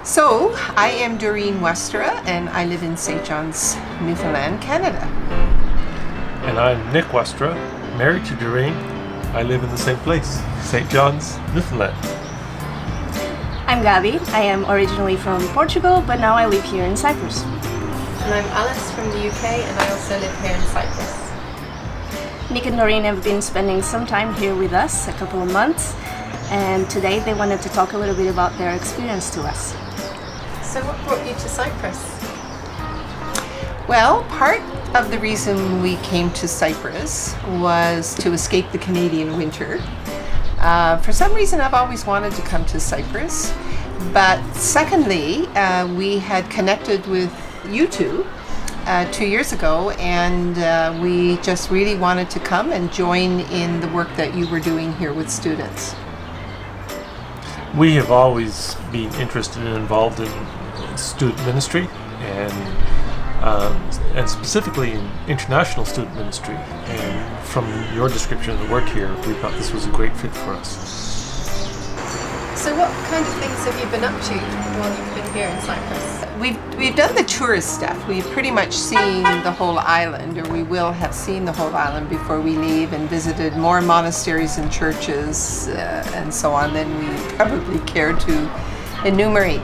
So, I am Doreen Westra, and I live in St. John's, Newfoundland, Canada. And I'm Nick Westra, married to Doreen. I live in the same place, St. John's, Newfoundland. I'm Gabby. I am originally from Portugal, but now I live here in Cyprus. And I'm Alice from the UK, and I also live here in Cyprus. Nick and Doreen have been spending some time here with us, a couple of months, and today they wanted to talk a little bit about their experience to us. So what brought you to Cyprus? Well, part of the reason we came to Cyprus was to escape the Canadian winter. For some reason, I've always wanted to come to Cyprus. But secondly, we had connected with you two 2 years ago, and we just really wanted to come and join in the work that you were doing here with students. We have always been interested and involved in student ministry and specifically in international student ministry. And from your description of the work here, we thought this was a great fit for us. So what kind of things have you been up to while you've been here in Cyprus? We've done the tourist stuff. We've pretty much seen the whole island, or we will have seen the whole island before we leave, and visited more monasteries and churches and so on than we probably care to enumerate.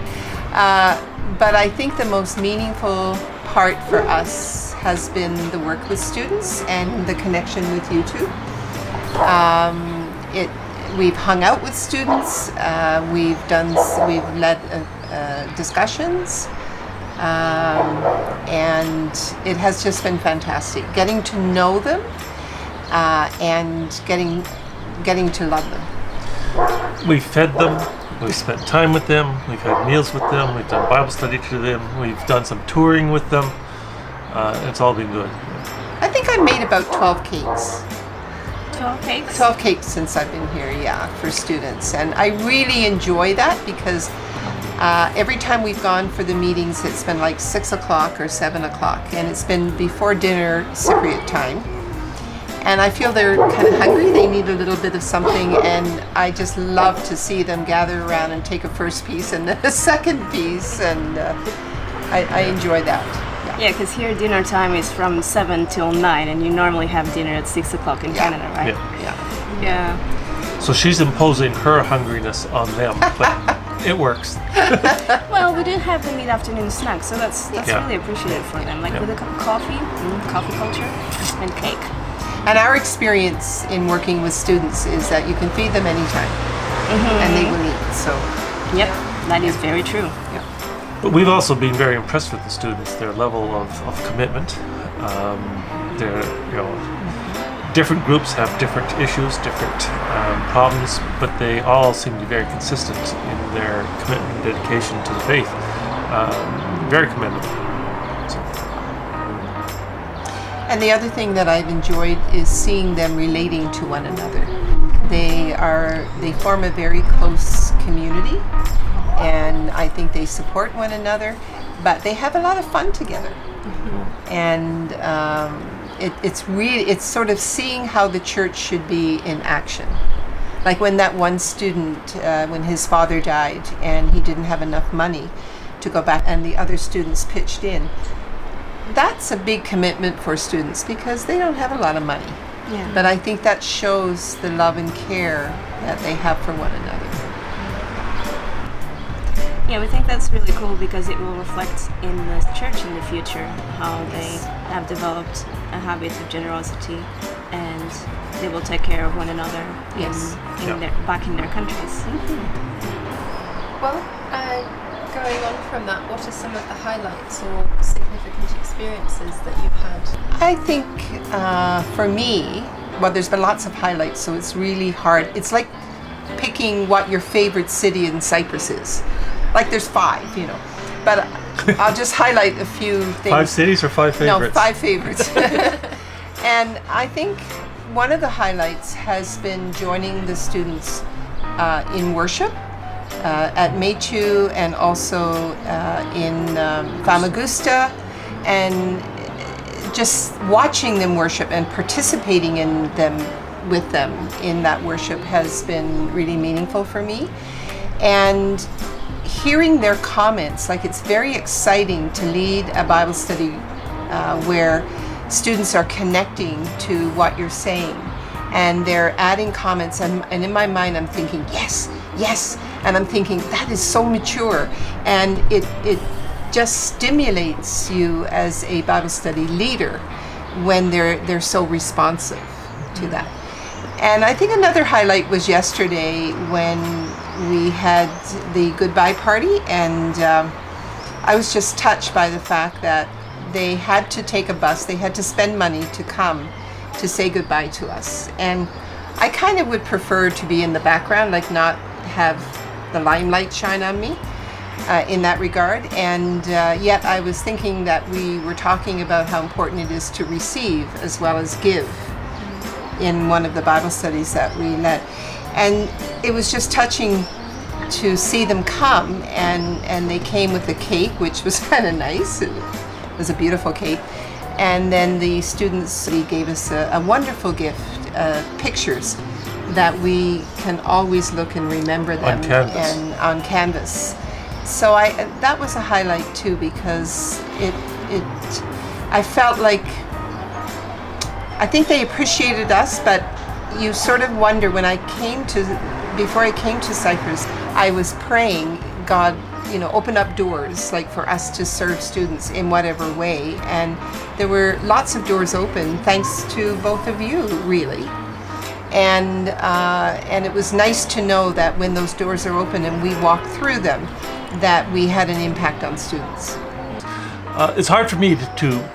But I think the most meaningful part for us has been the work with students and the connection with you two. We've hung out with students. We've led discussions, and it has just been fantastic getting to know them and getting to love them. We fed them. We've spent time with them, we've had meals with them, we've done Bible study to them, we've done some touring with them. It's all been good. I think I made about 12 cakes. 12 cakes? 12 cakes since I've been here, yeah, for students. And I really enjoy that because every time we've gone for the meetings, it's been like 6 o'clock or 7 o'clock, and it's been before dinner Cypriot time. And I feel they're kind of hungry, they need a little bit of something, and I just love to see them gather around and take a first piece and then a second piece, and I enjoy that. Yeah, because here dinner time is from 7 till 9, and you normally have dinner at 6 o'clock in Canada, right? Yeah. So she's imposing her hungriness on them, but it works. Well, we do have the mid-afternoon snack, so that's really appreciated for them, like with a cup of coffee, coffee culture, and cake. And our experience in working with students is that you can feed them anytime, and they will eat. So, yep, that is very true. Yeah. But we've also been very impressed with the students, their level of commitment. Different groups have different issues, different problems, but they all seem to be very consistent in their commitment and dedication to the faith. Very commendable. And the other thing that I've enjoyed is seeing them relating to one another. They form a very close community, and I think they support one another, but they have a lot of fun together. And it's sort of seeing how the church should be in action. Like when that one student, when his father died and he didn't have enough money to go back, and the other students pitched in. That's a big commitment for students because they don't have a lot of money. Yeah. But I think that shows the love and care that they have for one another. Yeah, we think that's really cool because it will reflect in the church in the future how they have developed a habit of generosity, and they will take care of one another back in their countries. Well, going on from that, what are some of the highlights or significant experiences that you've had? I think for me, well, there's been lots of highlights, so it's really hard. It's like picking what your favorite city in Cyprus is. Like there's 5, but I'll just highlight a few things. 5 cities or 5 favorites? No, 5 favorites. And I think one of the highlights has been joining the students in worship at Metu, and also in Famagusta, and just watching them worship and participating with them in that worship has been really meaningful for me. And hearing their comments, like it's very exciting to lead a Bible study where students are connecting to what you're saying, and they're adding comments, and in my mind I'm thinking, yes, and I'm thinking, that is so mature, and it just stimulates you as a Bible study leader when they're so responsive to that. And I think another highlight was yesterday when we had the goodbye party, and I was just touched by the fact that they had to take a bus, they had to spend money to come to say goodbye to us. And I kind of would prefer to be in the background, like not have the limelight shine on me in that regard. And yet I was thinking that we were talking about how important it is to receive as well as give in one of the Bible studies that we led. And it was just touching to see them come, and they came with a cake, which was kind of nice. It was a beautiful cake. And then the students gave us a wonderful gift, pictures that we can always look and remember them on canvas. So that was a highlight too, because I felt like, I think they appreciated us, but you sort of wonder, before I came to Cyprus, I was praying, God, open up doors, like for us to serve students in whatever way. And there were lots of doors open, thanks to both of you, really. And it was nice to know that when those doors are open and we walk through them, that we had an impact on students. It's hard for me to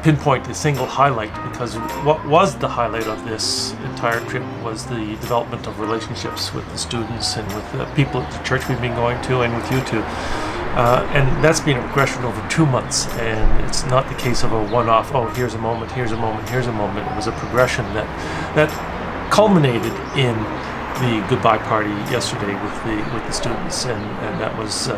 pinpoint a single highlight, because what was the highlight of this entire trip was the development of relationships with the students and with the people at the church we've been going to, and with you two. And that's been a progression over 2 months, and it's not the case of a one-off, here's a moment, here's a moment, here's a moment. It was a progression that culminated in the goodbye party yesterday with the students, and that was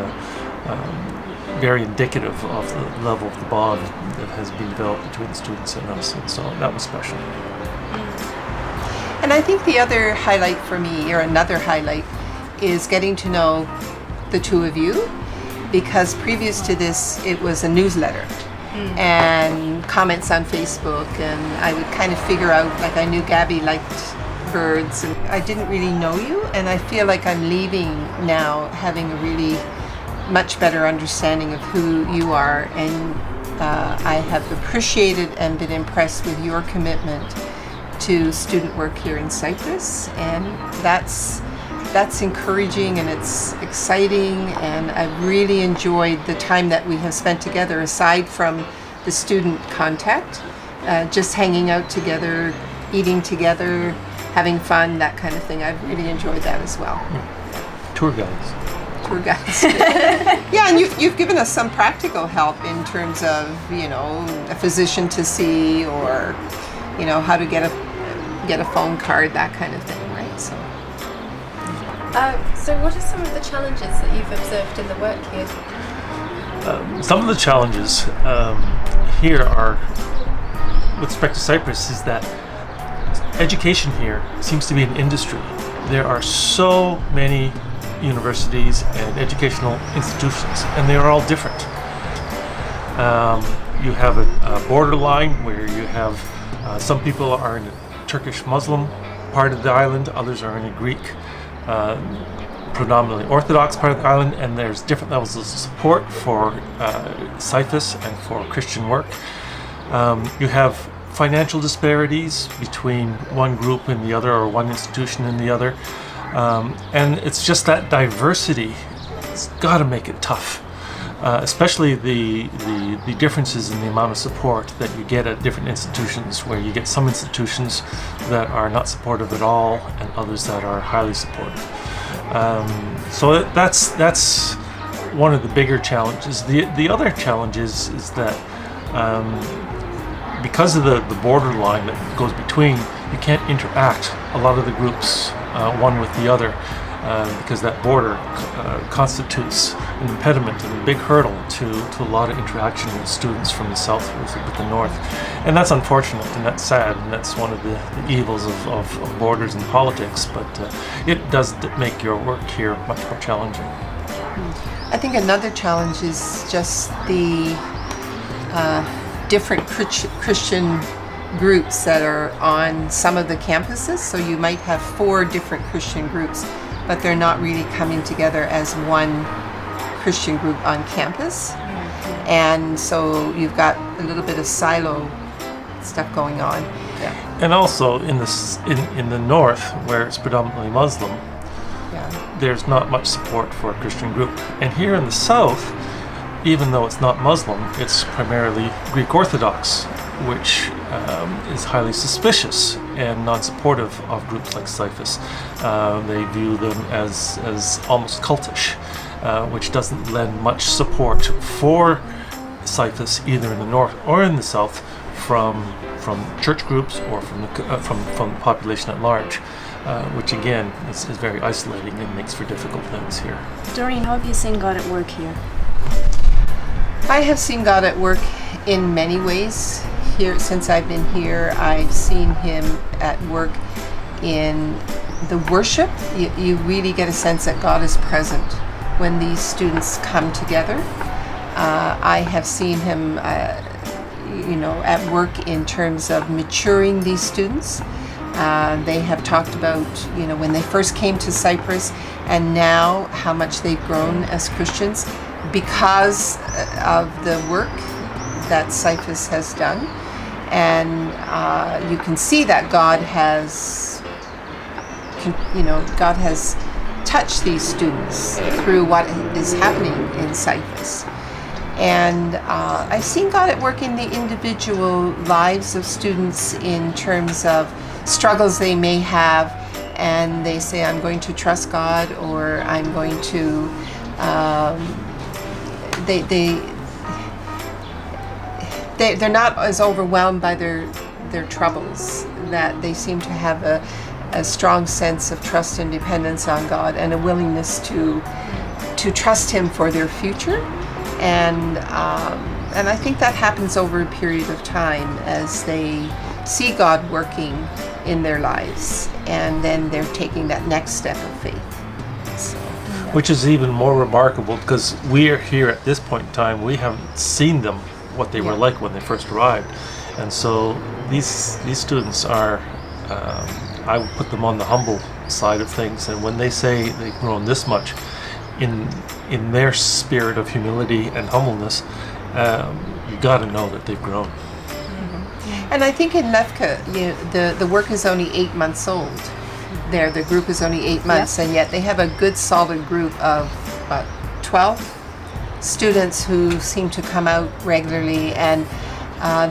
very indicative of the level of the bond that has been developed between the students and us, and so that was special. And I think the other highlight for me, or another highlight, is getting to know the two of you, because previous to this it was a newsletter and comments on Facebook, and I would kind of figure out, like I knew Gabby liked birds, and I didn't really know you, and I feel like I'm leaving now having a really much better understanding of who you are, and I have appreciated and been impressed with your commitment to student work here in Cyprus, and that's encouraging and it's exciting, and I've really enjoyed the time that we have spent together, aside from the student contact, just hanging out together, eating together, having fun, that kind of thing. I've really enjoyed that as well. Tour guides. Yeah, and you've given us some practical help in terms of, a physician to see, or, how to get a phone card, that kind of thing, right? So what are some of the challenges that you've observed in the work here? Some of the challenges here are, with respect to Cyprus, is that education here seems to be an industry. There are so many universities and educational institutions, and they are all different. You have a borderline where you have some people are in a Turkish Muslim part of the island, others are in a Greek predominantly Orthodox part of the island, and there's different levels of support for Cyphus and for Christian work. You have financial disparities between one group and the other, or one institution and the other. And it's just that diversity, it's got to make it tough, especially the differences in the amount of support that you get at different institutions, where you get some institutions that are not supportive at all and others that are highly supportive. So that's one of the bigger challenges. The other challenge is that because of the borderline that goes between, you can't interact a lot of the groups one with the other, because that border constitutes an impediment and a big hurdle to a lot of interaction with students from the south with the north. And that's unfortunate, and that's sad, and that's one of the evils of borders and politics, but it does make your work here much more challenging. I think another challenge is just the different Christian groups that are on some of the campuses. So you might have 4 different Christian groups, but they're not really coming together as one Christian group on campus. And so you've got a little bit of silo stuff going on. Yeah. And also in the north, where it's predominantly Muslim, there's not much support for a Christian group. And here in the south, even though it's not Muslim, it's primarily Greek Orthodox, which is highly suspicious and non-supportive of groups like Cyphus. They view them as almost cultish, which doesn't lend much support for Cyphus either in the north or in the south from church groups or from the population at large, which again is very isolating and makes for difficult things here. Doreen, how have you seen God at work here? I have seen God at work in many ways. Here, since I've been here, I've seen him at work in the worship. You really get a sense that God is present when these students come together. I have seen him at work in terms of maturing these students. They have talked about, when they first came to Cyprus and now how much they've grown as Christians because of the work that Cyphus has done. And you can see that God has touched these students through what is happening in Cyphus. And I've seen God at work in the individual lives of students in terms of struggles they may have, and they say, I'm going to trust God, or I'm going to, they're not as overwhelmed by their troubles, that they seem to have a strong sense of trust and dependence on God and a willingness to trust him for their future. And I think that happens over a period of time as they see God working in their lives, and then they're taking that next step of faith. So, which is even more remarkable because we are here at this point in time. We haven't seen them, what they were like when they first arrived, and so these students are, I would put them on the humble side of things. And when they say they've grown this much in their spirit of humility and humbleness, you got to know that they've grown. And I think in Lefka, the work is only 8 months old. There, the group is only 8 months, and yet they have a good solid group of 12 students who seem to come out regularly, and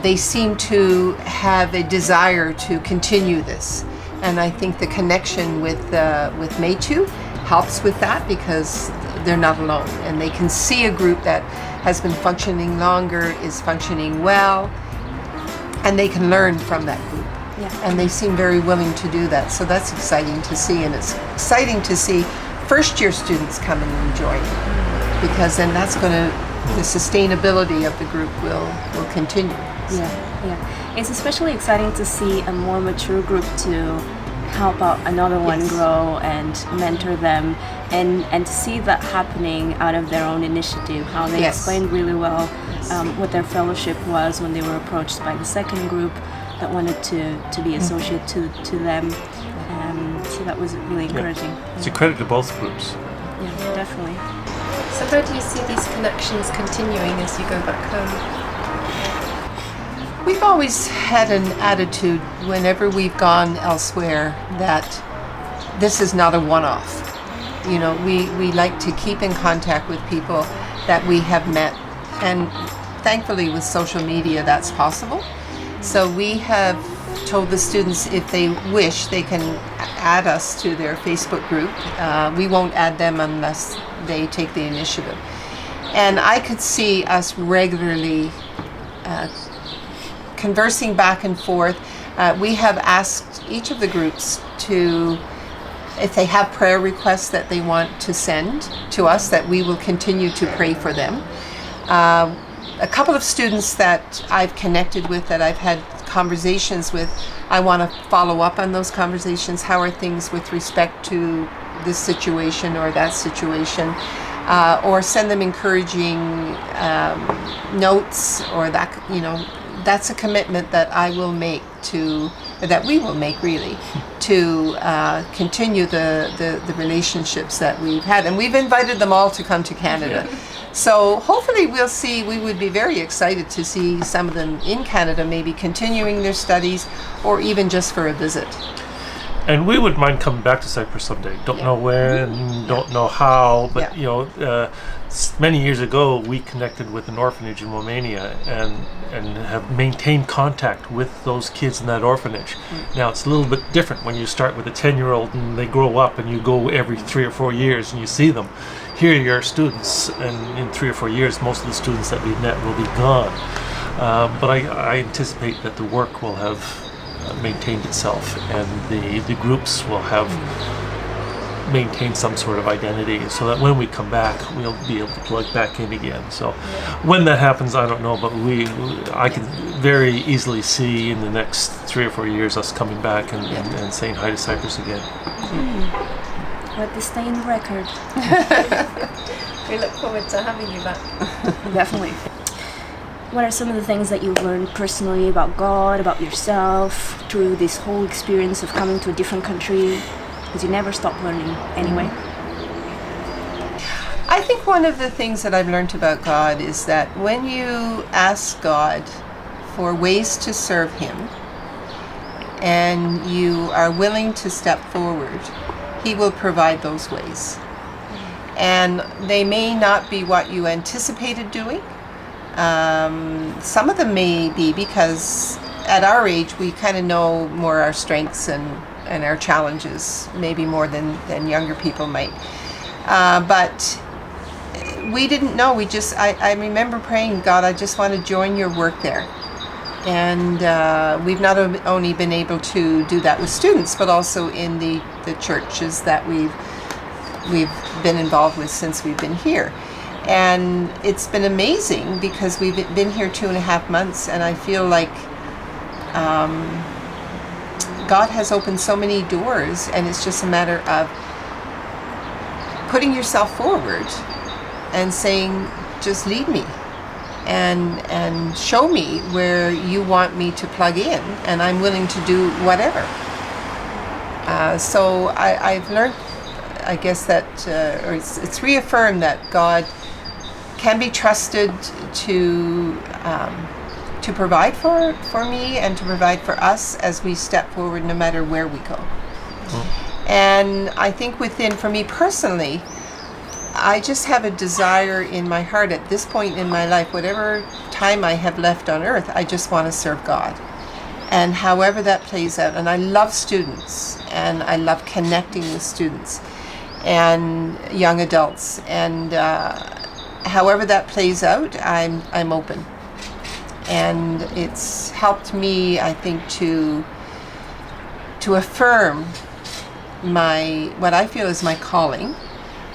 they seem to have a desire to continue this. And I think the connection with Maytu helps with that, because they're not alone, and they can see a group that has been functioning longer, is functioning well, and they can learn from that group. And they seem very willing to do that. So that's exciting to see, and it's exciting to see first year students come and join, because then that's going to, the sustainability of the group will continue. It's especially exciting to see a more mature group to help out another one grow and mentor them, and to see that happening out of their own initiative. How they explained really well what their fellowship was when they were approached by the second group that wanted to be associate to them. So that was really encouraging. It's a credit to both groups. Yeah, definitely. So how do you see these connections continuing as you go back home? We've always had an attitude whenever we've gone elsewhere that this is not a one-off. We like to keep in contact with people that we have met, and thankfully with social media that's possible. So we have told the students if they wish they can add us to their Facebook group. We won't add them unless they take the initiative. And I could see us regularly conversing back and forth. We have asked each of the groups if they have prayer requests that they want to send to us, that we will continue to pray for them. A couple of students that I've connected with, that I've had conversations with, I want to follow up on those conversations. How are things with respect to this situation or that situation? or send them encouraging notes, or that, that's a commitment that I will make that we will make really, to continue the relationships that we've had. And we've invited them all to come to Canada. Yeah. So hopefully we would be very excited to see some of them in Canada, maybe continuing their studies, or even just for a visit. And we would mind coming back to Cyprus someday. Don't know when, don't know how, but many years ago we connected with an orphanage in Romania and have maintained contact with those kids in that orphanage. Now it's a little bit different when you start with a 10-year-old and they grow up and you go every 3 or 4 years and you see them. Here you're students, and in 3 or 4 years most of the students that we've met will be gone. But I anticipate that the work will have maintained itself, and the groups will have maintained some sort of identity, so that when we come back we'll be able to plug back in again. So when that happens, I don't know, but I can very easily see in the next 3 or 4 years us coming back and saying hi to Cyprus again. Let this stay in the record. We look forward to having you back. Definitely. What are some of the things that you've learned personally about God, about yourself, through this whole experience of coming to a different country? Because you never stop learning anyway. I think one of the things that I've learned about God is that when you ask God for ways to serve Him, and you are willing to step forward, He will provide those ways. And they may not be what you anticipated doing. Some of them may be, because at our age we kind of know more our strengths and our challenges, maybe more than younger people might. But we didn't know. I remember praying, God, I just want to join your work there. And we've not only been able to do that with students, but also in the churches that we've been involved with since we've been here. And it's been amazing, because we've been here 2.5 months, and I feel like God has opened so many doors, and it's just a matter of putting yourself forward and saying, just lead me and show me where you want me to plug in, and I'm willing to do whatever. So I've learned, I guess, that or it's reaffirmed that God can be trusted to provide for me and to provide for us as we step forward, no matter where we go. And I think for me personally, I just have a desire in my heart at this point in my life, whatever time I have left on earth, I just want to serve God. And however that plays out, and I love students, and I love connecting with students and young adults, and however that plays out, I'm open. And it's helped me, I think, to affirm what I feel is my calling.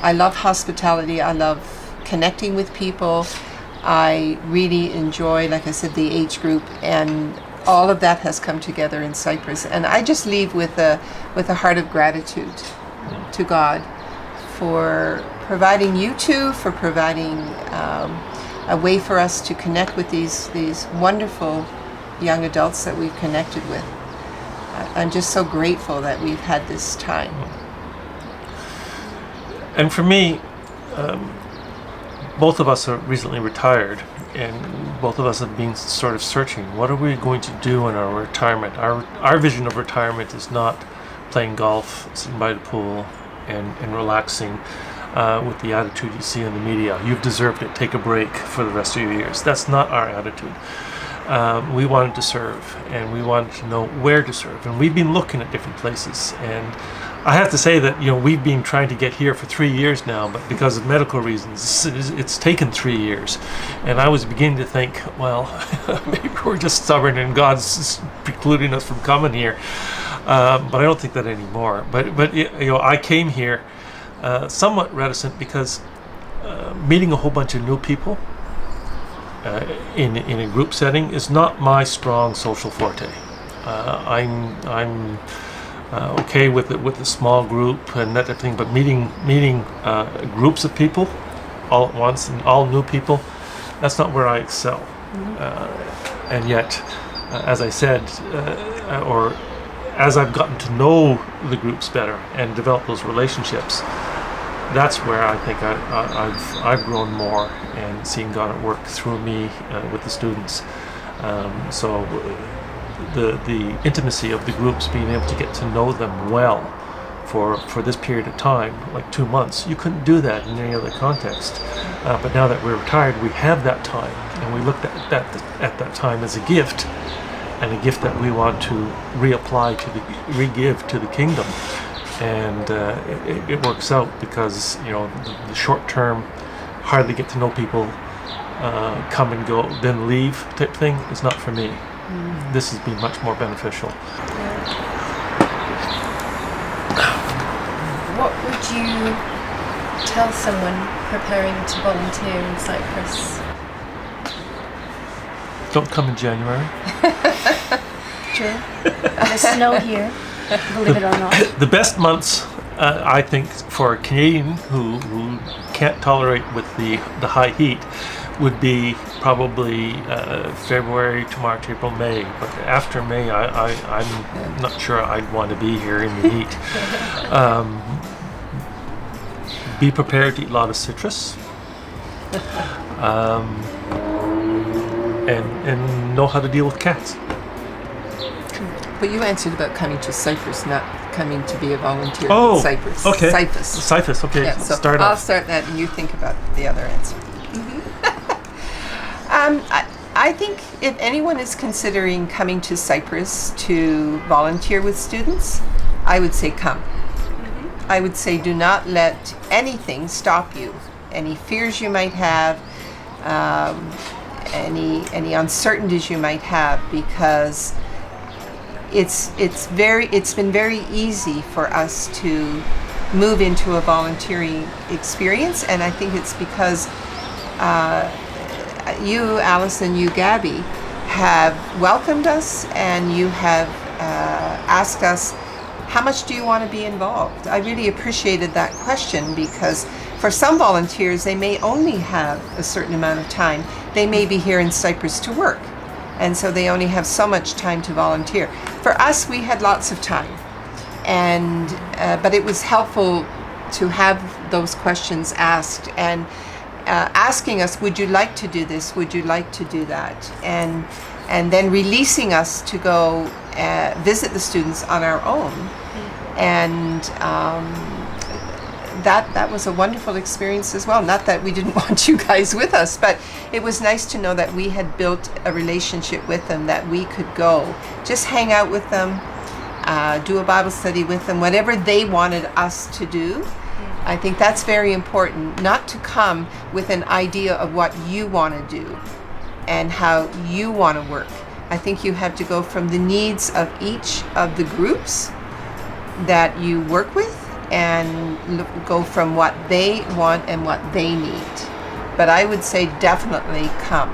I love hospitality. I love connecting with people. I really enjoy, like I said, the age group, and all of that has come together in Cyprus. And I just leave with a heart of gratitude to God for providing you two, for providing a way for us to connect with these wonderful young adults that we've connected with. I'm just so grateful that we've had this time. And for me, both of us are recently retired, and both of us have been sort of searching, what are we going to do in our retirement? Our vision of retirement is not playing golf, sitting by the pool, and relaxing with the attitude you see in the media. You've deserved it, take a break for the rest of your years. That's not our attitude. We wanted to serve, and we wanted to know where to serve, and we've been looking at different places. And I have to say that we've been trying to get here for 3 years now, but because of medical reasons, it's taken 3 years. And I was beginning to think, well, maybe we're just stubborn and God's precluding us from coming here. But I don't think that anymore. But I came here somewhat reticent, because meeting a whole bunch of new people in a group setting is not my strong social forte. I'm okay with a small group and that type of thing, but meeting groups of people all at once and all new people, that's not where I excel. And yet, as I said, or as I've gotten to know the groups better and develop those relationships, that's where I think I've grown more and seen God at work through me with the students. So the intimacy of the groups, being able to get to know them well for this period of time, like 2 months, you couldn't do that in any other context. But now that we're retired, we have that time, and we looked at that time as a gift, and a gift that we want to reapply re-give to the kingdom. And it works out because the short term, hardly get to know people, come and go, then leave type thing is not for me. This has been much more beneficial. What would you tell someone preparing to volunteer in Cyprus? Don't come in January. True. The snow here, believe it or not. The best months, I think, for a Canadian who can't tolerate with the high heat would be probably February to March, April, May. But after May, I'm not sure I'd want to be here in the heat. Be prepared to eat a lot of citrus. And know how to deal with cats. But you answered about coming to Cyprus, not coming to be a volunteer Oh, in Cyprus. okay. Cyprus. Okay. Yeah, so Start I'll off. start that and you think about the other answer. I think if anyone is considering coming to Cyprus to volunteer with students, I would say come. I would say do not let anything stop you. Any fears you might have, any uncertainties you might have, because it's been very easy for us to move into a volunteering experience, and I think it's because you, Alison, you, Gabby, have welcomed us, and you have asked us, how much do you want to be involved? I really appreciated that question, because for some volunteers, they may only have a certain amount of time. They may be here in Cyprus to work, and so they only have so much time to volunteer. For us, we had lots of time, and but it was helpful to have those questions asked, and asking us, would you like to do this? Would you like to do that? And then releasing us to go visit the students on our own. And that was a wonderful experience as well. Not that we didn't want you guys with us, but it was nice to know that we had built a relationship with them, that we could go, just hang out with them, do a Bible study with them, whatever they wanted us to do. I think that's very important, not to come with an idea of what you want to do and how you want to work. I think you have to go from the needs of each of the groups that you work with, and go from what they want and what they need. But I would say definitely come.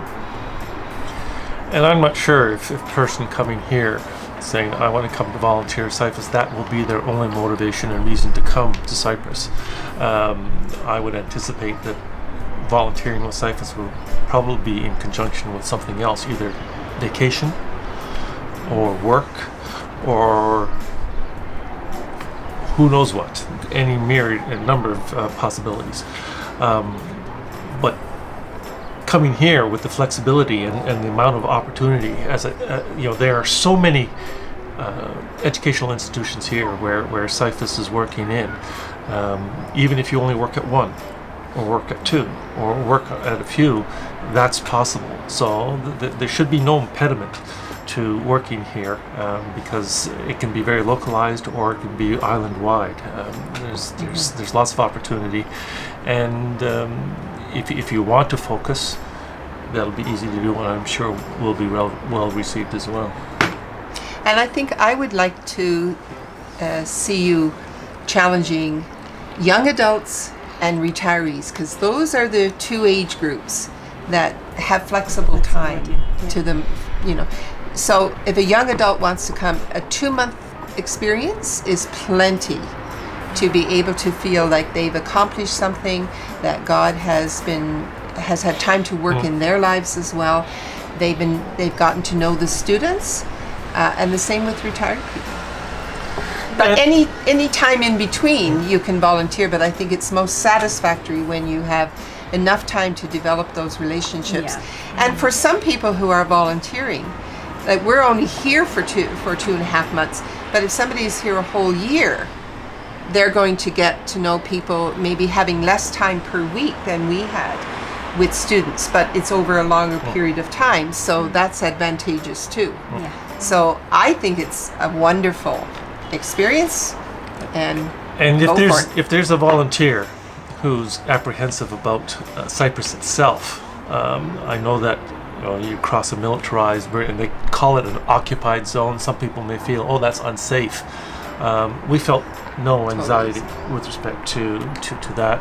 And I'm not sure if a person coming here saying, I want to come to volunteer Cyprus, that will be their only motivation and reason to come to Cyprus. I would anticipate that volunteering with Cyprus will probably be in conjunction with something else, either vacation or work or who knows what, any myriad, a number of possibilities. But coming here with the flexibility and the amount of opportunity, there are so many educational institutions here where Cyphus is working in. Even if you only work at one, or work at two, or work at a few, that's possible. So there should be no impediment to working here, because it can be very localized or it can be island-wide. There's lots of opportunity, and if you want to focus, that'll be easy to do, and I'm sure will be well received as well. And I think I would like to see you challenging young adults and retirees, because those are the two age groups that have flexible time to them, So if a young adult wants to come, a 2-month experience is plenty. to be able to feel like they've accomplished something, that God has had time to work in their lives as well. They've gotten to know the students, and the same with retired people. But any time in between you can volunteer, but I think it's most satisfactory when you have enough time to develop those relationships. Yeah. And for some people who are volunteering, like we're only here for 2.5 months, but if somebody is here a whole year, they're going to get to know people, maybe having less time per week than we had with students, but it's over a longer period of time, so that's advantageous too. Yeah. So I think it's a wonderful experience, and if there's a volunteer who's apprehensive about Cyprus itself, I know that you cross a militarized, and they call it an occupied zone. Some people may feel, oh, that's unsafe. We felt no anxiety with respect to that.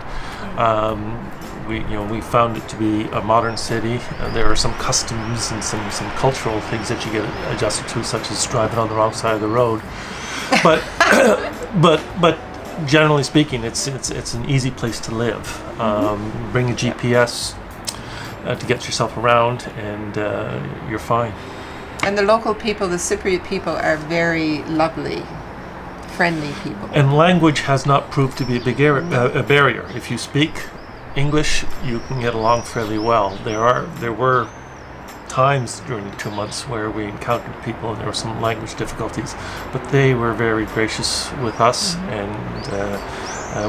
We found it to be a modern city. There are some customs and some cultural things that you get adjusted to, such as driving on the wrong side of the road. But but generally speaking, it's an easy place to live. Bring a GPS to get yourself around, and you're fine. And the local people, the Cypriot people, are very lovely, friendly people. And language has not proved to be a barrier. If you speak English, you can get along fairly well. There were times during the 2 months where we encountered people and there were some language difficulties, but they were very gracious with us, and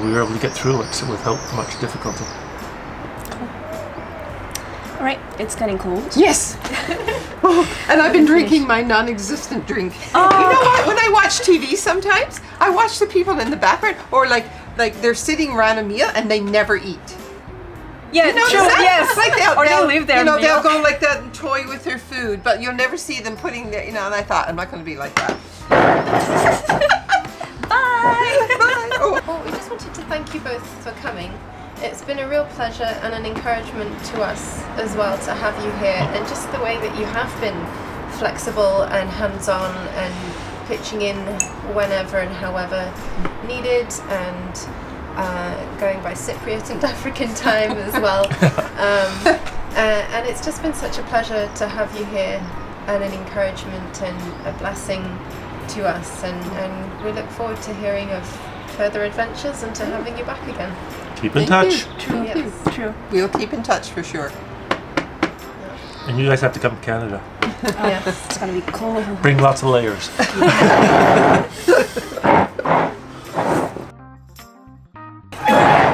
we were able to get through it without much difficulty. All right, it's getting cold. Yes. And I've been drinking my non-existent drink. You know what? When I watch TV sometimes, I watch the people in the background, or like they're sitting around a meal and they never eat. Yeah, You notice true. that? Yes. Like Or they leave their meal. they'll go like that and toy with their food, but you'll never see them putting their, and I thought, I'm not going to be like that. Bye. Bye. Oh. Well, we just wanted to thank you both for coming. It's been a real pleasure and an encouragement to us as well to have you here, and just the way that you have been flexible and hands-on and pitching in whenever and however needed, and going by Cypriot and African time as well. And it's just been such a pleasure to have you here, and an encouragement and a blessing to us, and we look forward to hearing of further adventures and to having you back again. Keep in Thank touch. you. True. Yes. True. We'll keep in touch for sure. And you guys have to come to Canada. Yes. It's gonna be cold. Bring lots of layers.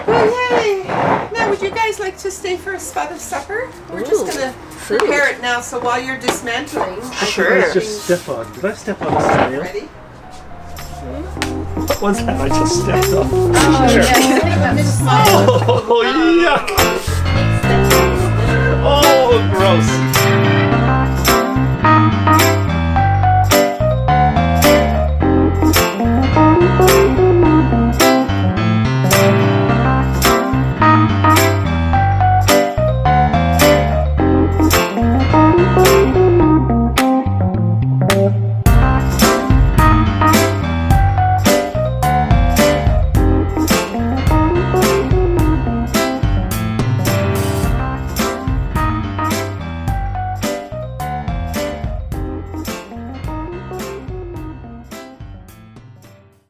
Well, yay! Now, would you guys like to stay for a spot of supper? We're just going to prepare it now, so while you're dismantling, Let's just step on. Did I step on the snail? ready? What was that I just stepped on? Oh, Oh, yuck! Oh, gross.